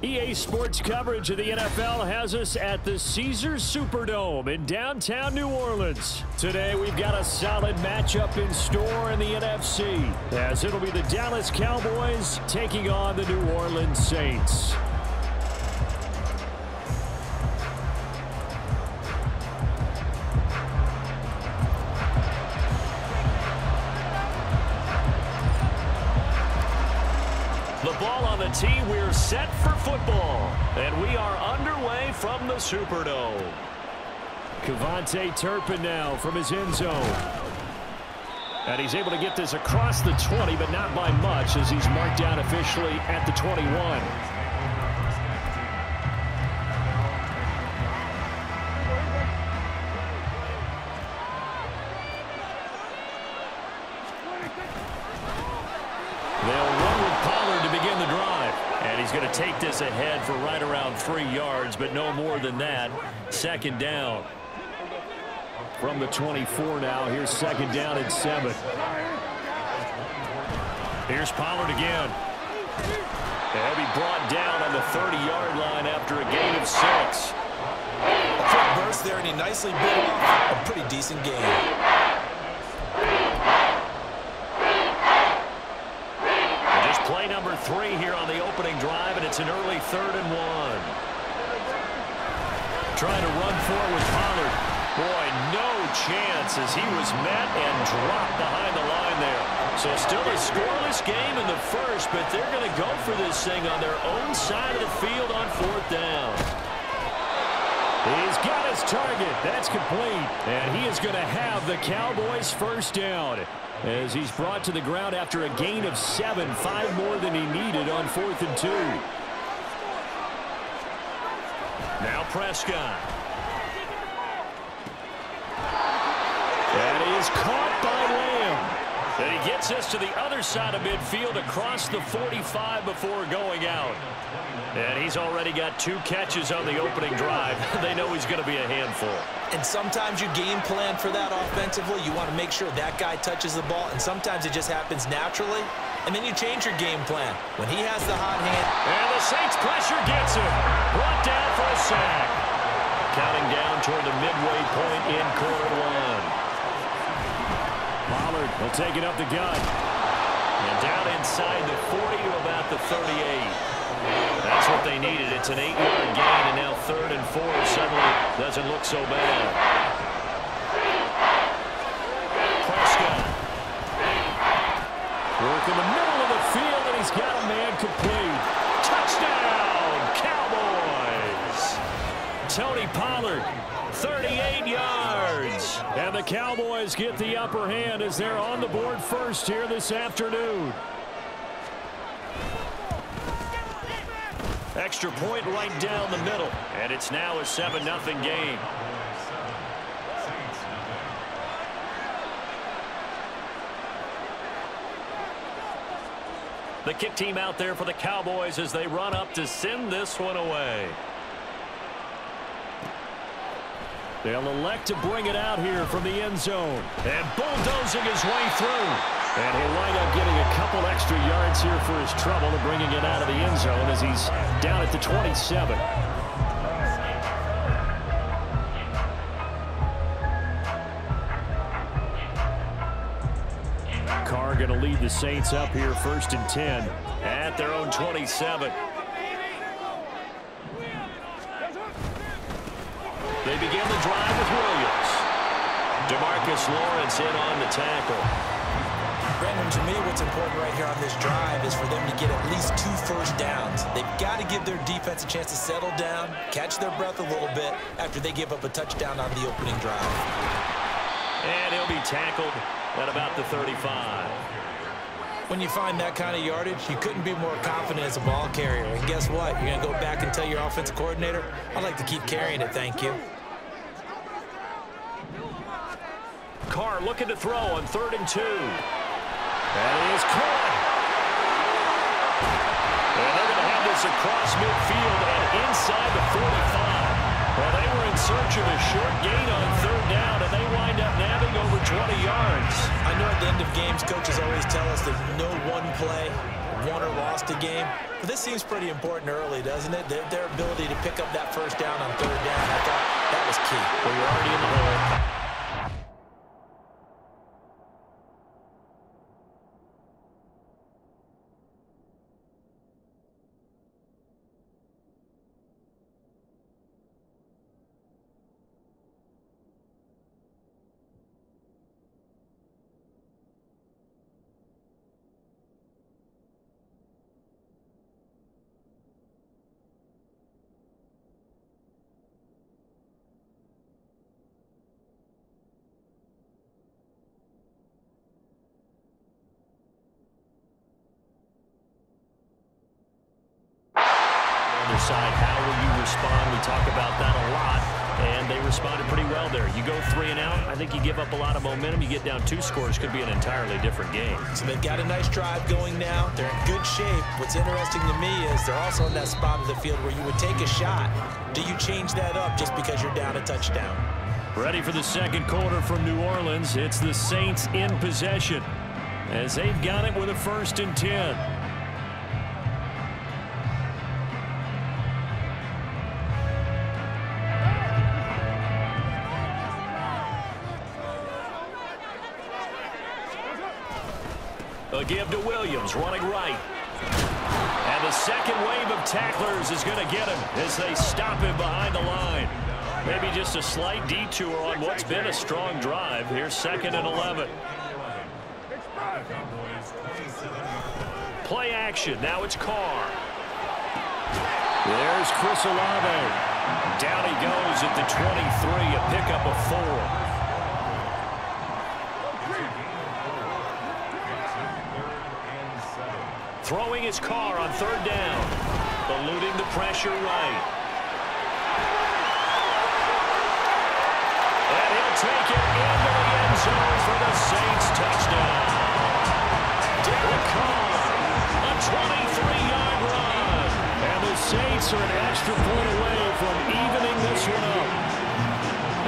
EA Sports coverage of the NFL has us at the Caesars Superdome in downtown New Orleans. Today we've got a solid matchup in store in the NFC, as it'll be the Dallas Cowboys taking on the New Orleans Saints. The ball on the tee, we're set for football. And we are underway from the Superdome. Kevontae Turpin now from his end zone. And he's able to get this across the 20, but not by much, as he's marked down officially at the 21. He's going to take this ahead for right around 3 yards, but no more than that. Second down. From the 24 now, here's second down and 7. Here's Pollard again. He'll be brought down on the 30-yard line after a gain of 6. A quick burst there, and he nicely bit off a pretty decent gain. Play number 3 here on the opening drive, and it's an early 3rd and 1. Trying to run for it with Pollard. Boy, no chance as he was met and dropped behind the line there. So still a scoreless game in the first, but they're going to go for this thing on their own side of the field on 4th down. He's got his target. That's complete. And he is going to have the Cowboys' first down, as he's brought to the ground after a gain of 7, 5 more than he needed on 4th and 2. Now Prescott. That is caught by Lamb. And he gets us to the other side of midfield across the 45 before going out. And he's already got 2 catches on the opening drive. They know he's going to be a handful. And sometimes you game plan for that offensively. You want to make sure that guy touches the ball, and sometimes it just happens naturally. And then you change your game plan when he has the hot hand. And the Saints pressure gets him. Brought down for a sack. Counting down toward the midway point in quarter 1. Pollard will take it up the gut. And down inside the 40 to about the 38. That's what they needed. It's an 8-yard gain, and now 3rd and 4 suddenly doesn't look so bad. Prescott. Work in the middle of the field, and he's got a man complete. Touchdown, Cowboys! Tony Pollard, 38 yards. And the Cowboys get the upper hand as they're on the board first here this afternoon. Extra point right down the middle, and it's now a 7-0 game. The kick team out there for the Cowboys as they run up to send this one away. They'll elect to bring it out here from the end zone, and bulldozing his way through. And he'll wind up getting a couple extra yards here for his trouble and bringing it out of the end zone as he's down at the 27. Carr going to lead the Saints up here 1st and 10 at their own 27. They begin the drive with Williams. DeMarcus Lawrence in on the tackle. Brandon, to me, what's important right here on this drive is for them to get at least 2 first downs. They've got to give their defense a chance to settle down, catch their breath a little bit after they give up a touchdown on the opening drive. And he'll be tackled at about the 35. When you find that kind of yardage, you couldn't be more confident as a ball carrier. And guess what? You're going to go back and tell your offensive coordinator, I'd like to keep carrying it, thank you. Carr looking to throw on 3rd and 2. That is caught. And they're going to have this across midfield and inside the 45. Well, they were in search of a short gain on 3rd down, and they wind up nabbing over 20 yards. I know at the end of games, coaches always tell us there's no one play, won or lost a game. But this seems pretty important early, doesn't it? Their ability to pick up that first down on third down, I thought that was key. Well, you're already in the hole. Side, how will you respond? We talk about that a lot, and they responded pretty well there. You go 3 and out, I think you give up a lot of momentum. You get down 2 scores, could be an entirely different game. So they've got a nice drive going now. They're in good shape. What's interesting to me is they're also in that spot of the field where you would take a shot. Do you change that up just because you're down a touchdown? Ready for the second quarter from New Orleans. It's the Saints in possession as they've got it with a 1st and 10. A give to Williams, running right. And the second wave of tacklers is going to get him as they stop him behind the line. Maybe just a slight detour on what's been a strong drive. Here's 2nd and 11. Play action. Now it's Carr. There's Chris Olave. Down he goes at the 23, a pickup of 4. Throwing his Carr on 3rd down. Eluding the pressure right. And he'll take it into the end zone for the Saints touchdown. Derek Carr, a 23-yard run. And the Saints are an extra point away from evening this one up.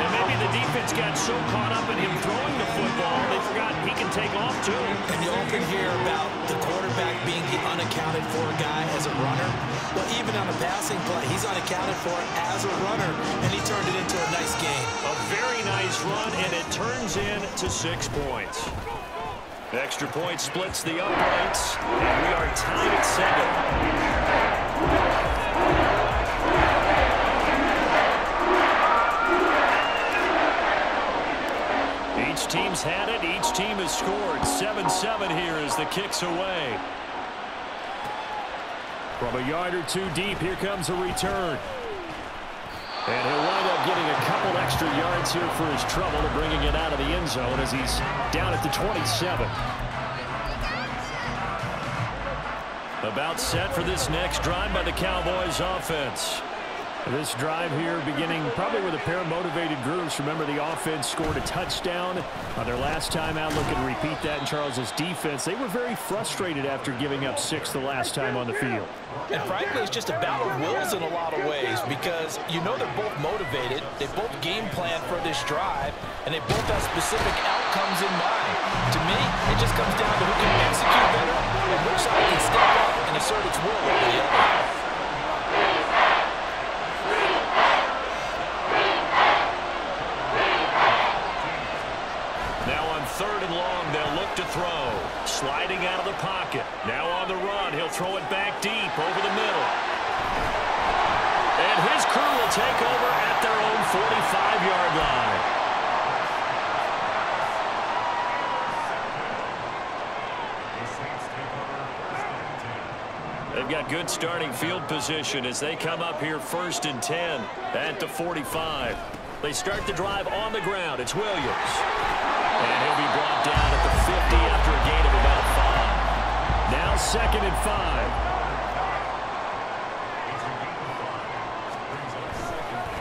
And maybe the defense got so caught up in him throwing the football, they forgot he can take off too. And you often hear about the quarterback being the unaccounted for guy as a runner. Well, even on a passing play, he's unaccounted for as a runner, and he turned it into a nice game. A very nice run, and it turns into 6 points. Extra point splits the uprights, and we are tied at 7. Each team's had it. Each team has scored. 7-7 here as the kick's away. From a yard or 2 deep, here comes a return. And he'll wind up getting a couple extra yards here for his trouble and bringing it out of the end zone as he's down at the 27. About set for this next drive by the Cowboys offense. This drive here beginning probably with a pair of motivated groups. Remember, the offense scored a touchdown on their last time out. Looking to repeat that in Charles's defense. They were very frustrated after giving up 6 the last time on the field. And frankly, it's just a battle of wills in a lot of ways because you know they're both motivated. They both game plan for this drive, and they both have specific outcomes in mind. To me, it just comes down to who can execute better and which side can step up and assert its will over the other. Third and long, they'll look to throw. Sliding out of the pocket. Now on the run, he'll throw it back deep over the middle. And his crew will take over at their own 45-yard line. They've got good starting field position as they come up here 1st and 10 at the 45. They start the drive on the ground. It's Williams. And he'll be brought down at the 50 after a gain of about 5. Now 2nd and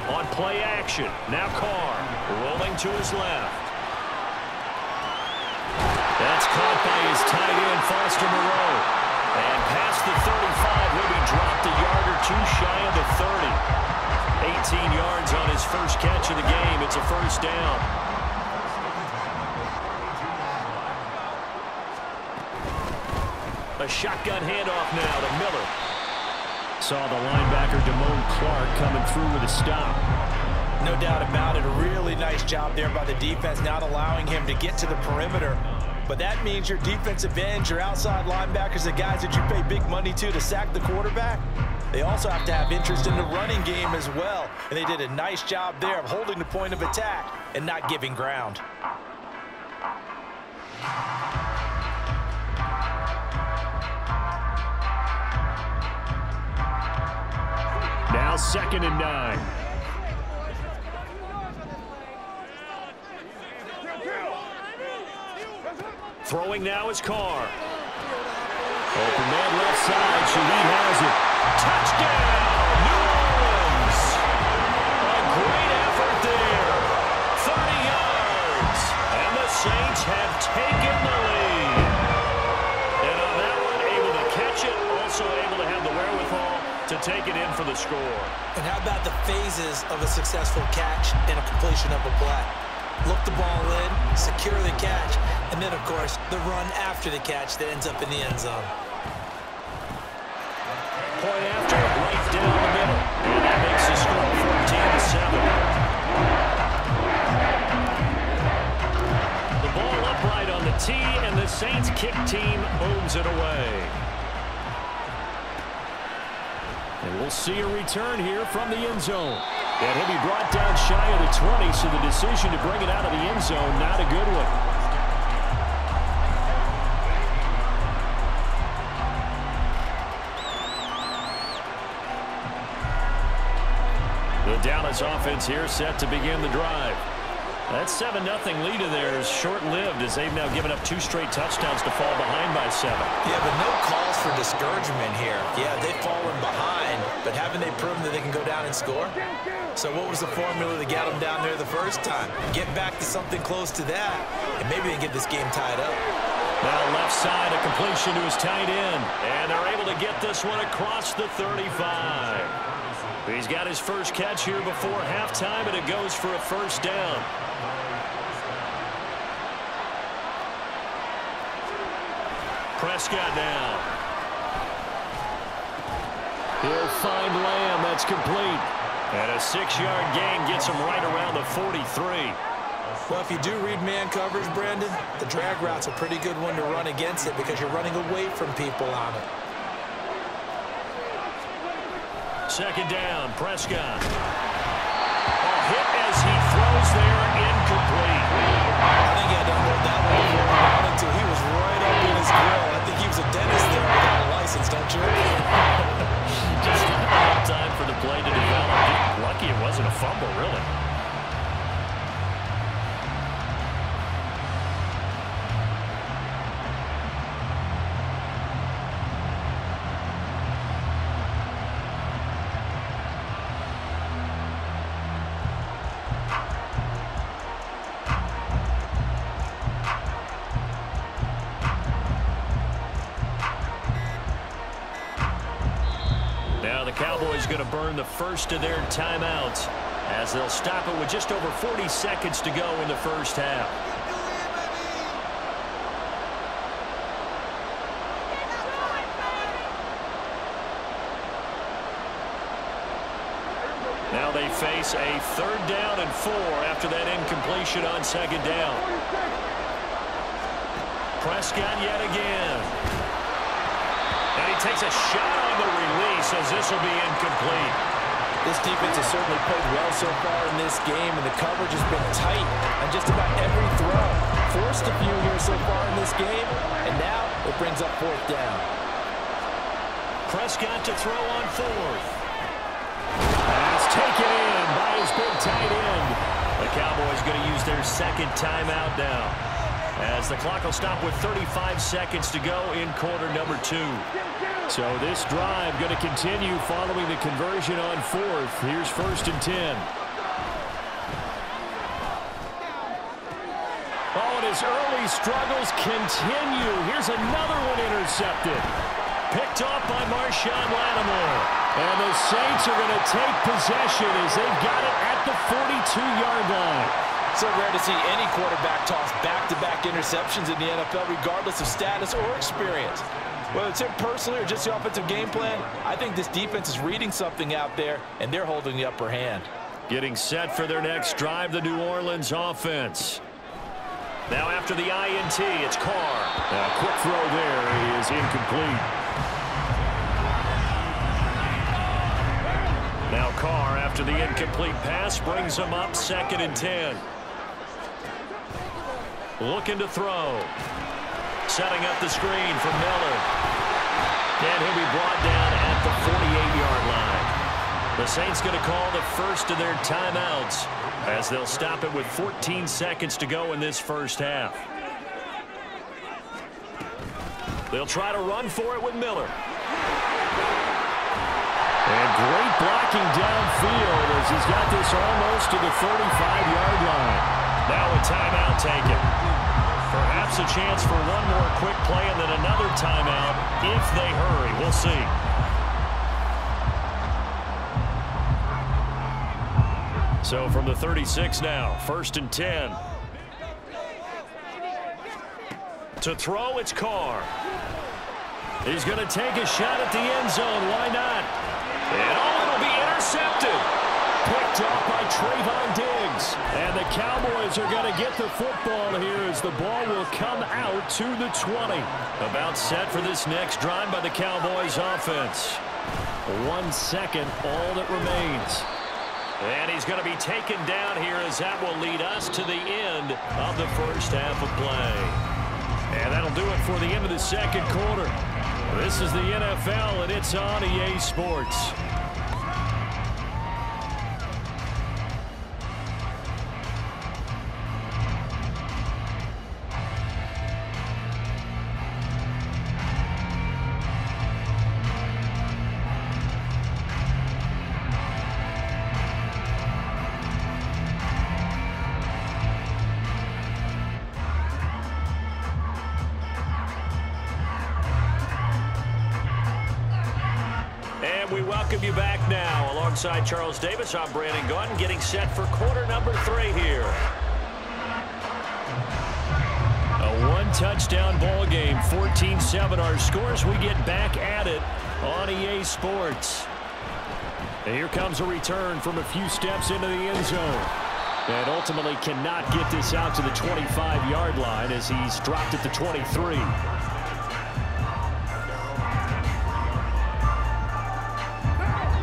5. On play action. Now Carr rolling to his left. That's caught by his tight end, Foster Moreau. And past the 35, he'll be dropped a yard or 2 shy of the 30. 18 yards on his first catch of the game. It's a 1st down. A shotgun handoff now to Miller. Saw the linebacker Damone Clark coming through with a stop. No doubt about it. A really nice job there by the defense, not allowing him to get to the perimeter. But that means your defensive ends, your outside linebackers, the guys that you pay big money to sack the quarterback, they also have to have interest in the running game as well. And they did a nice job there of holding the point of attack and not giving ground. Now 2nd and 9. Throwing now is Carr. Open man left side. Shaheed has it. Touchdown, New Orleans. A great effort there. 30 yards. And the Saints have taken the lead. And on that one, able to catch it. Also able to have the wherewithal to take it in for the score. And how about the phases of a successful catch and a completion of a play? Look the ball in, secure the catch, and then, of course, the run after the catch that ends up in the end zone. Point after, right down the middle. And that makes the score 14-7. The ball upright on the tee, and the Saints kick team moves it away. And we'll see a return here from the end zone. And he'll be brought down shy of the 20, so the decision to bring it out of the end zone, not a good one. The Dallas offense here set to begin the drive. That 7-0 lead of theirs short-lived as they've now given up 2 straight touchdowns to fall behind by 7. Yeah, but no calls for discouragement here. Yeah, they've fallen behind, but haven't they proven that they can go down and score? So what was the formula to get them down there the first time? Get back to something close to that, and maybe they get this game tied up. Now left side, a completion to his tight end, and they're able to get this one across the 35. He's got his first catch here before halftime, and it goes for a first down. Prescott now. He'll find Lamb. That's complete. And a 6-yard gain gets him right around the 43. Well, if you do read man coverage, Brandon, the drag route's a pretty good one to run against it because you're running away from people on it. 2nd down, Prescott. A hit as he throws there, incomplete. I think he had to hold that one before he wanted to. He was right up in his grill. I think he was a dentist there without a license, don't you? Just not enough time for the play to develop. Lucky it wasn't a fumble, really. Cowboys going to burn the first of their timeouts as they'll stop it with just over 40 seconds to go in the first half. Now they face a 3rd down and 4 after that incompletion on 2nd down. Prescott yet again. And he takes a shot on the release as this will be incomplete. This defense has certainly played well so far in this game, and the coverage has been tight on just about every throw. Forced a few here so far in this game, and now it brings up 4th down. Prescott to throw on 4th. That's taken in by his big tight end. The Cowboys going to use their 2nd timeout now, as the clock will stop with 35 seconds to go in quarter number 2. So this drive going to continue following the conversion on 4th. Here's 1st and 10. Oh, and his early struggles continue. Here's another one intercepted. Picked off by Marshawn Lattimore. And the Saints are going to take possession as they've got it at the 42-yard line. So rare to see any quarterback toss back-to-back interceptions in the NFL, regardless of status or experience. Whether it's him personally or just the offensive game plan, I think this defense is reading something out there, and they're holding the upper hand. Getting set for their next drive, the New Orleans offense. Now after the INT, it's Carr. A quick throw there is incomplete. Now Carr, after the incomplete pass, brings him up 2nd and 10. Looking to throw. Setting up the screen for Miller. And he'll be brought down at the 48-yard line. The Saints going to call the first of their timeouts as they'll stop it with 14 seconds to go in this first half. They'll try to run for it with Miller. And great blocking downfield as he's got this almost to the 35-yard line. Now a timeout taken. Perhaps a chance for one more quick play and then another timeout if they hurry. We'll see. So from the 36 now, 1st and 10. To throw, it's Carr. He's going to take a shot at the end zone. Why not? And it'll be intercepted. Picked off by Trayvon Diggs. And the Cowboys are going to get the football here as the ball will come out to the 20. About set for this next drive by the Cowboys offense. 1 second, all that remains. And he's going to be taken down here as that will lead us to the end of the first half of play. And that'll do it for the end of the second quarter. This is the NFL, and it's on EA Sports. We welcome you back now. Alongside Charles Davis, I'm Brandon Gaudin, getting set for quarter number 3 here. A one-touchdown ball game, 14-7 our scores. We get back at it on EA Sports. And here comes a return from a few steps into the end zone. And ultimately cannot get this out to the 25-yard line as he's dropped at the 23.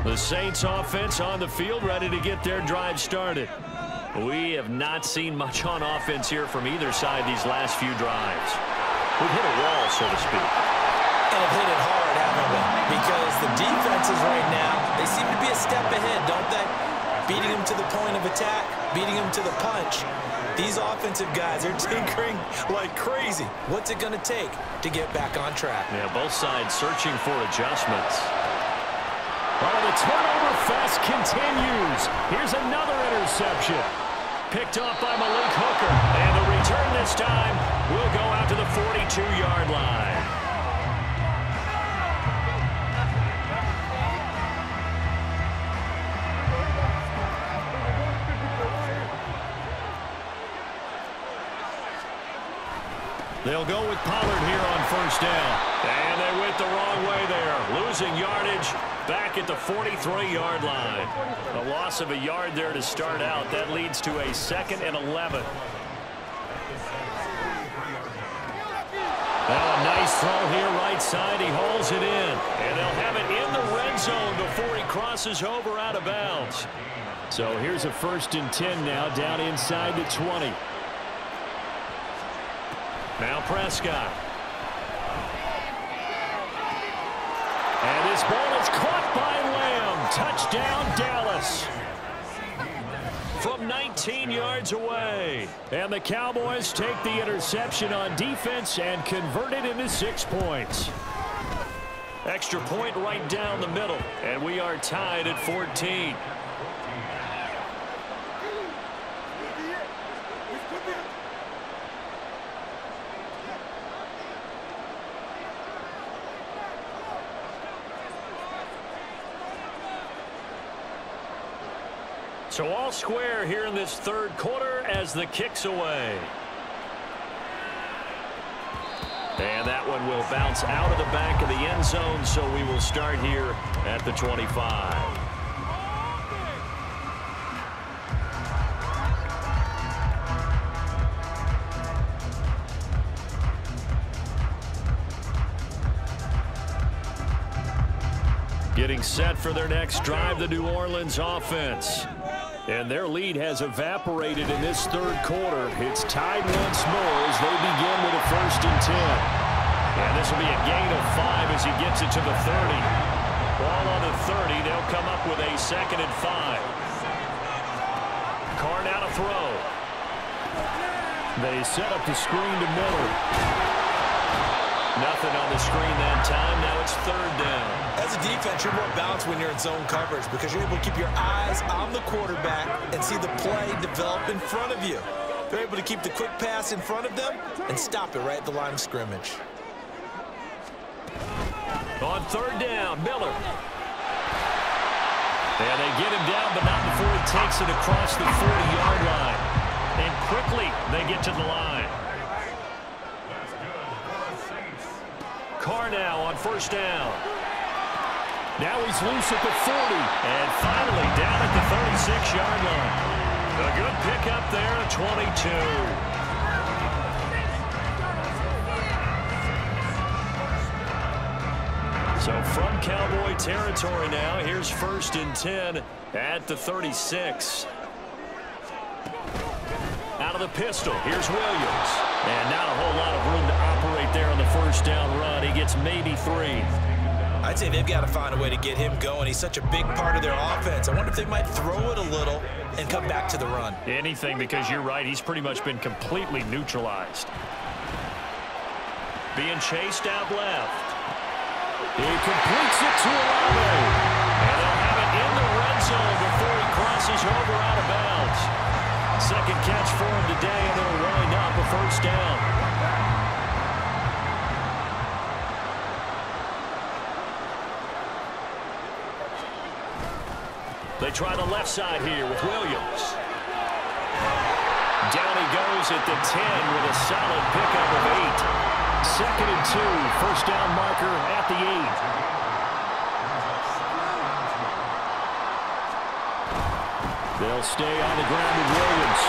The Saints offense on the field, ready to get their drive started. We have not seen much on offense here from either side these last few drives. We've hit a wall, so to speak. And have hit it hard, haven't we? Because the defenses right now, they seem to be a step ahead, don't they? Beating them to the point of attack, beating them to the punch. These offensive guys are tinkering like crazy. What's it going to take to get back on track? Yeah, both sides searching for adjustments. Oh, the turnover fest continues. Here's another interception. Picked off by Malik Hooker. And the return this time will go out to the 42-yard line. They'll go with Pollard here on first down. And they went the wrong way there. Losing yardage back at the 43-yard line. A loss of a yard there to start out. That leads to a 2nd and 11. Now a nice throw here right side. He hauls it in. And they'll have it in the red zone before he crosses over out of bounds. So here's a 1st and 10 now down inside the 20. Now Prescott. And this ball is caught by Lamb. Touchdown, Dallas. From 19 yards away. And the Cowboys take the interception on defense and convert it into 6 points. Extra point right down the middle. And we are tied at 14. So all square here in this third quarter as the kick's away. And that one will bounce out of the back of the end zone, so we will start here at the 25. Getting set for their next drive, the New Orleans offense. And their lead has evaporated in this third quarter. It's tied once more as they begin with a 1st and 10. And this will be a gain of 5 as he gets it to the 30. Ball on the 30. They'll come up with a 2nd and 5. Carr now to throw. They set up the screen to Miller. Nothing on the screen that time. Now it's 3rd down. As a defense, you're more balanced when you're in zone coverage because you're able to keep your eyes on the quarterback and see the play develop in front of you. They're able to keep the quick pass in front of them and stop it right at the line of scrimmage. On 3rd down, Miller. And they get him down, but not before he takes it across the 40-yard line. And quickly, they get to the line. Carr now on 1st down. Now he's loose at the 40. And finally down at the 36-yard line. A good pickup there at 22. So from Cowboy territory now, here's 1st and 10 at the 36. Out of the pistol, here's Williams. And not a whole lot of room to operate there on the 1st down run. He gets maybe 3. I'd say they've got to find a way to get him going. He's such a big part of their offense. I wonder if they might throw it a little and come back to the run. Anything, because you're right. He's pretty much been completely neutralized. Being chased out left. He completes it to Olave. And they'll have it in the red zone before he crosses over out of bounds. 2nd catch for him today, and it'll wind up a 1st down. They try the left side here with Williams. Down he goes at the 10 with a solid pickup of 8. 2nd and 2, 1st down marker at the 8. They'll stay on the ground with Williams.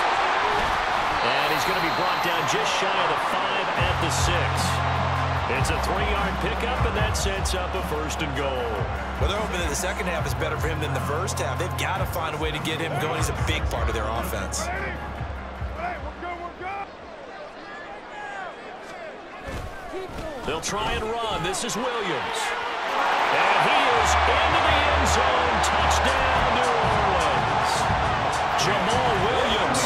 And he's going to be brought down just shy of the 5 at the 6. It's a 3-yard pickup, and that sets up a 1st and goal. Well, they're hoping that the second half is better for him than the first half. They've got to find a way to get him going. He's a big part of their offense. They'll try and run. This is Williams. And he is into the end zone. Touchdown, New Orleans. Jamal Williams,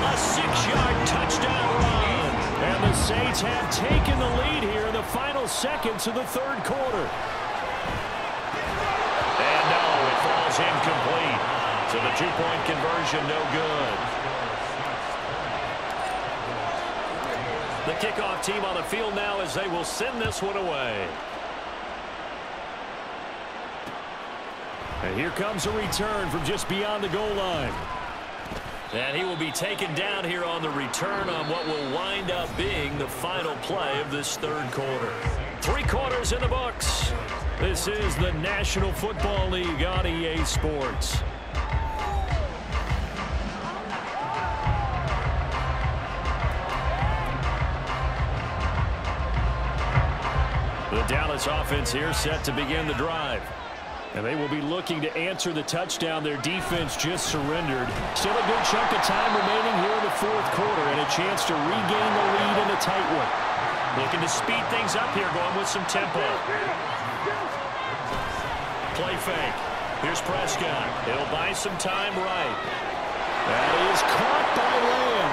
a 6-yard touchdown run. And the Saints have taken the lead here in the final seconds of the 3rd quarter. And no, it falls incomplete. So the 2-point conversion, no good. The kickoff team on the field now as they will send this one away. And here comes a return from just beyond the goal line. And he will be taken down here on the return on what will wind up being the final play of this 3rd quarter. 3 quarters in the books. This is the National Football League on EA Sports. The Dallas offense here set to begin the drive. And they will be looking to answer the touchdown their defense just surrendered. Still a good chunk of time remaining here in the 4th quarter and a chance to regain the lead in a tight one. Looking to speed things up here, going with some tempo. Play fake. Here's Prescott. It'll buy some time right. That is caught by Lamb.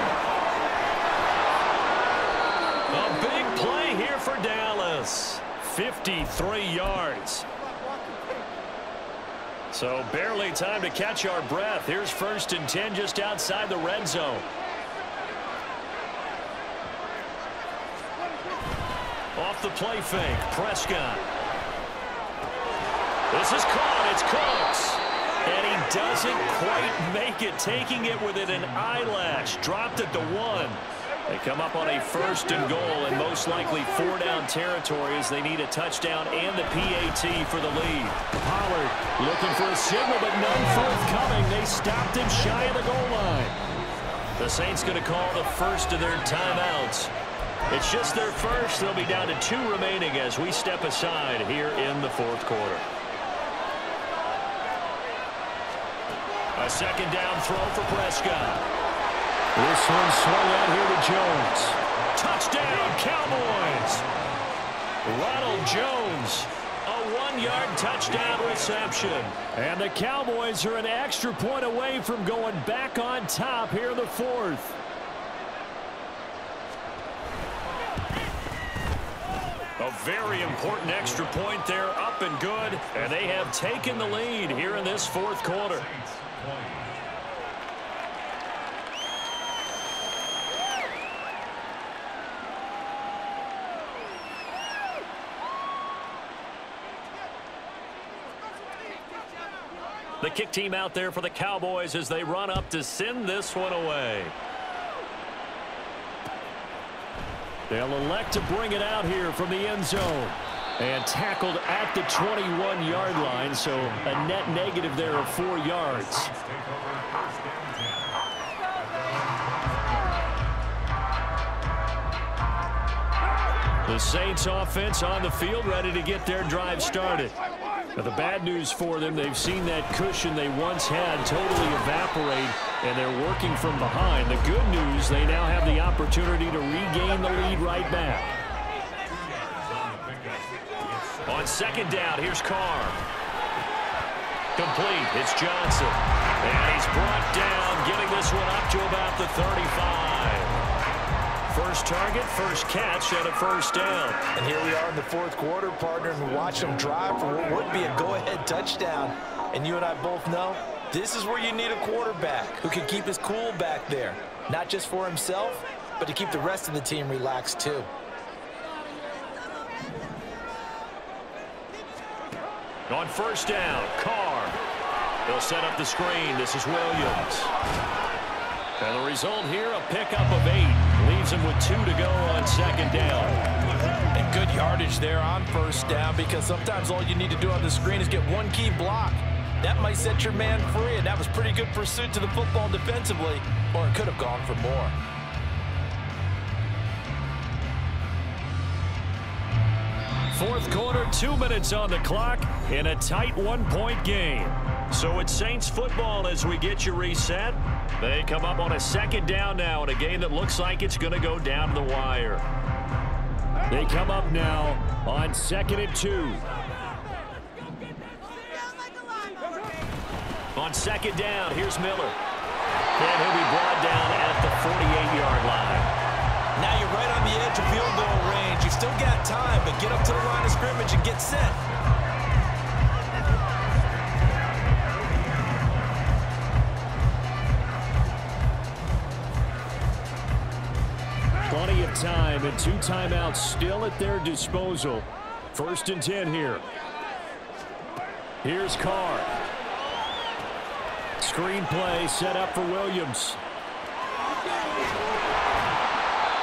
A big play here for Dallas. 53 yards. So barely time to catch our breath. Here's 1st and 10 just outside the red zone. Off the play fake, Prescott. This is caught. It's Cooks. And he doesn't quite make it, taking it within an eyelash. Dropped at the 1. They come up on a 1st and goal and most likely 4-down territory as they need a touchdown and the PAT for the lead. Pollard looking for a signal, but none forthcoming. They stopped him shy of the goal line. The Saints going to call the first of their timeouts. It's just their first. They'll be down to 2 remaining as we step aside here in the 4th quarter. A 2nd down throw for Prescott. This one swung out here to Jones. Touchdown, Cowboys! Ronald Jones, a 1-yard touchdown reception. And the Cowboys are an extra point away from going back on top here in the 4th. A very important extra point there, up and good. And they have taken the lead here in this 4th quarter. The kick team out there for the Cowboys as they run up to send this one away. They'll elect to bring it out here from the end zone. And tackled at the 21-yard line, so a net negative there of 4 yards. The Saints offense on the field ready to get their drive started. But the bad news for them, they've seen that cushion they once had totally evaporate, and they're working from behind. The good news, they now have the opportunity to regain the lead right back. On 2nd down, here's Carr. Complete, it's Johnson. And he's brought down, getting this one up to about the 35. First target, first catch, and a 1st down. And here we are in the 4th quarter, partner, and watch them drive for what would be a go-ahead touchdown. And you and I both know this is where you need a quarterback who can keep his cool back there. Not just for himself, but to keep the rest of the team relaxed too. On 1st down, Carr. They'll set up the screen. This is Williams. And the result here, a pickup of 8. Leaves him with 2 to go on 2nd down. And good yardage there on 1st down, because sometimes all you need to do on the screen is get one key block. That might set your man free, and that was pretty good pursuit to the football defensively, or it could have gone for more. Fourth quarter, 2 minutes on the clock in a tight 1-point game. So it's Saints football as we get you reset. They come up on a 2nd down now in a game that looks like it's going to go down to the wire. They come up now on 2nd and 2. On 2nd down, here's Miller. And he'll be brought down at the 48-yard line. Now you're right on the edge of field goal range. You've still got time, but get up to the line of scrimmage and get set. Plenty of time and 2 timeouts still at their disposal. 1st and 10 here. Here's Carr. Screen play set up for Williams.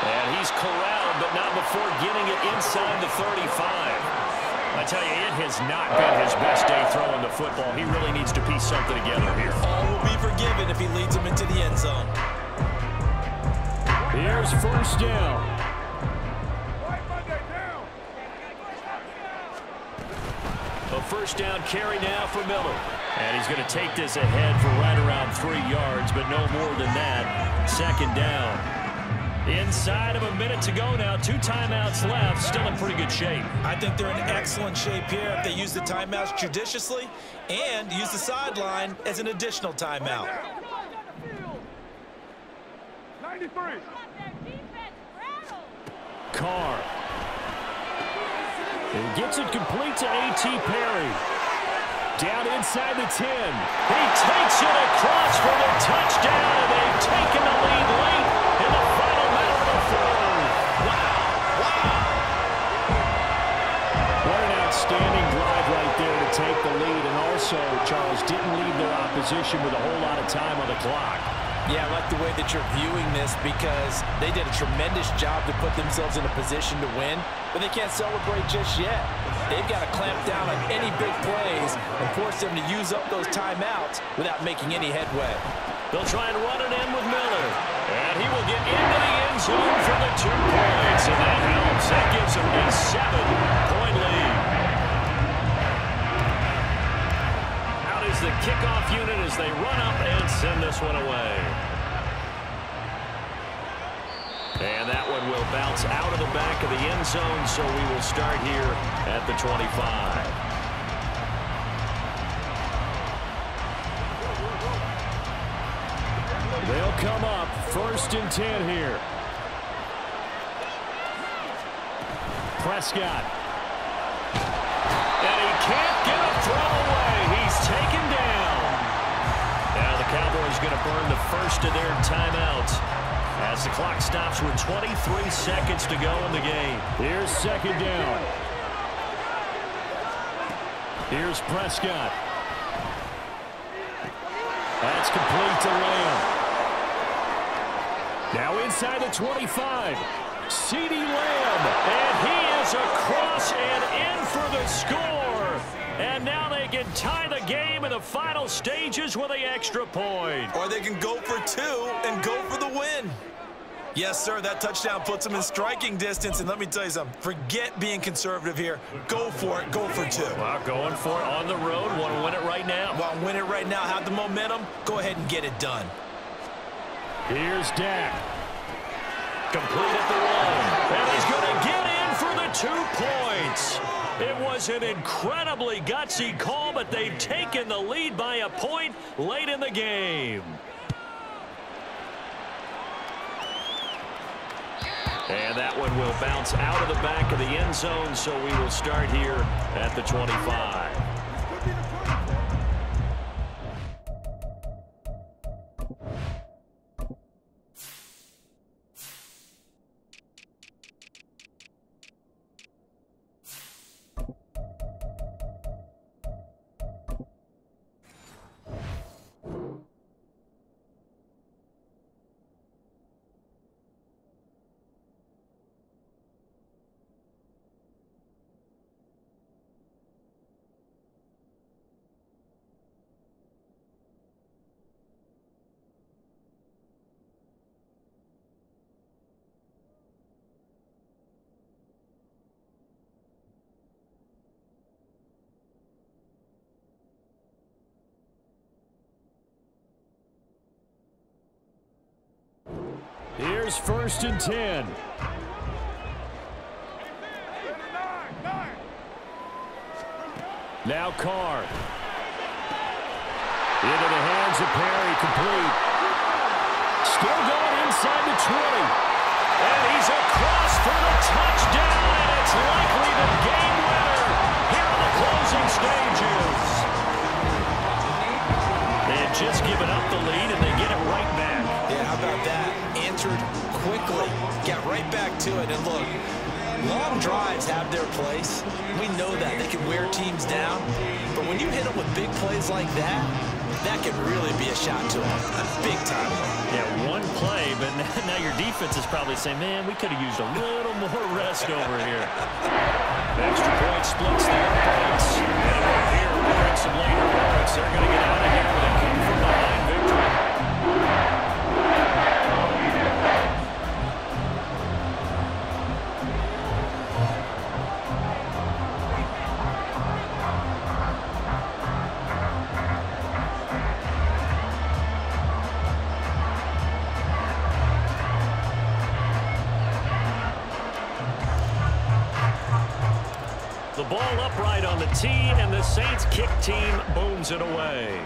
And he's corralled, but not before getting it inside the 35. I tell you, it has not been his best day throwing the football. He really needs to piece something together here. All will be forgiven if he leads them into the end zone. Here's 1st down. A 1st down carry now for Miller. And he's going to take this ahead for right around 3 yards, but no more than that. 2nd down. Inside of a minute to go now. 2 timeouts left. Still in pretty good shape. I think they're in excellent shape here if they use the timeouts judiciously and use the sideline as an additional timeout. 93. Carr. He gets it complete to A.T. Perry. Down inside the 10. He takes it across for the touchdown, and they've taken the lead late in the final minute of the 4th. Wow. What an outstanding drive right there to take the lead, and also, Charles, didn't leave their opposition with a whole lot of time on the clock. Yeah, I like the way that you're viewing this because they did a tremendous job to put themselves in a position to win, but they can't celebrate just yet. They've got to clamp down on any big plays and force them to use up those timeouts without making any headway. They'll try and run it in with Miller. And he will get into the end zone for the 2 points, and that helps. That gives them a 7-point lead. Is the kickoff unit as they run up and send this one away. And that one will bounce out of the back of the end zone, so we will start here at the 25. They'll come up 1st and 10 here. Prescott. And he can't get a throw away. He's taken down. Now the Cowboys going to burn the first of their timeouts as the clock stops with 23 seconds to go in the game. Here's 2nd down. Here's Prescott. That's complete to Lamb. Now inside the 25. CeeDee Lamb. And he is across and in for the score. And now they can tie the game in the final stages with the extra point. Or they can go for 2 and go for the win. Yes, sir, that touchdown puts them in striking distance. And let me tell you something, forget being conservative here. Go for it, go for 2. Well, going for it on the road. Want to win it right now. Want to win it right now, have the momentum. Go ahead and get it done. Here's Dak. Complete at the 1. And he's going to get in for the 2 points. It was an incredibly gutsy call, but they've taken the lead by a point late in the game. And that one will bounce out of the back of the end zone, so we will start here at the 25. Here's 1st and 10. Now Carr. Into the hands of Perry, complete. Still going inside the 20. And he's across for the touchdown, and it's likely the game winner here in the closing stages. They had just given up the lead, and they get it right back. Yeah, how about that? Answered quickly, got right back to it, and look, long drives have their place. We know that. They can wear teams down, but when you hit them with big plays like that, that could really be a shot to them, a big-time one. Yeah, one play, but now your defense is probably saying, man, we could have used a little more rest over here. Extra point splits the points. And over here, we're some later points. They're going to get out of here with a come-from-behind victory. The ball upright on the tee, and the Saints kick team booms it away.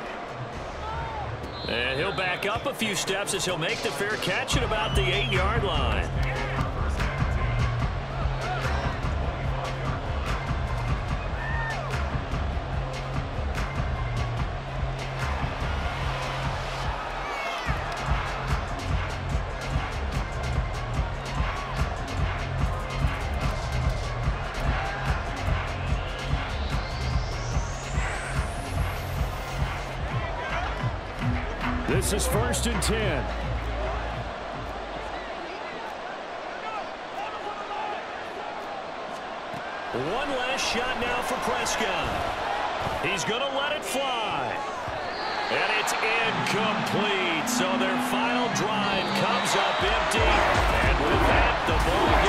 And he'll back up a few steps as he'll make the fair catch at about the 8-yard line. This is 1st and 10. One last shot now for Prescott. He's going to let it fly. And it's incomplete. So their final drive comes up empty. And with that, the ball